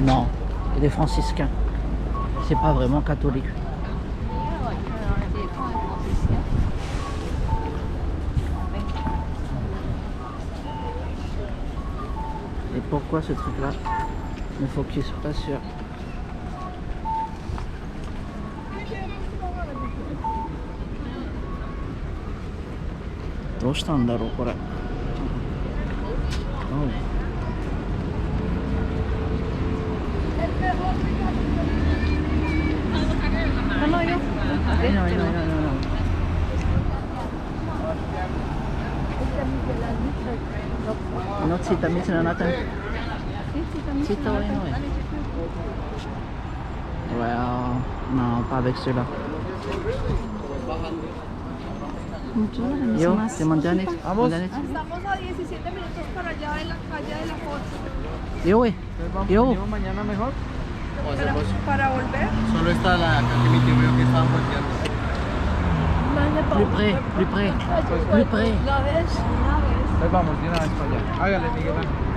Non, des franciscains. C'est pas vraiment catholique. Et pourquoi ce truc-là ne focus pas sur...どうしたんだろうこれ。No, yo. No, si también se lo notan. Sí, Sí, todavía no es. Well, no, pas avec ceux-là. Yo, te mandé un ex. Vamos. Estamos a 17 minutos para allá de la calle de la Fox. Yo, güey. Yo. ¿Venimos mañana mejor? ¿O hacemos? Para volver. Solo está la que mi tío veo que estaban volteando. Plus près, plus près. Plus près. Una vez. Pues vamos, de una vez para allá. Hágale, Miguel Ángel.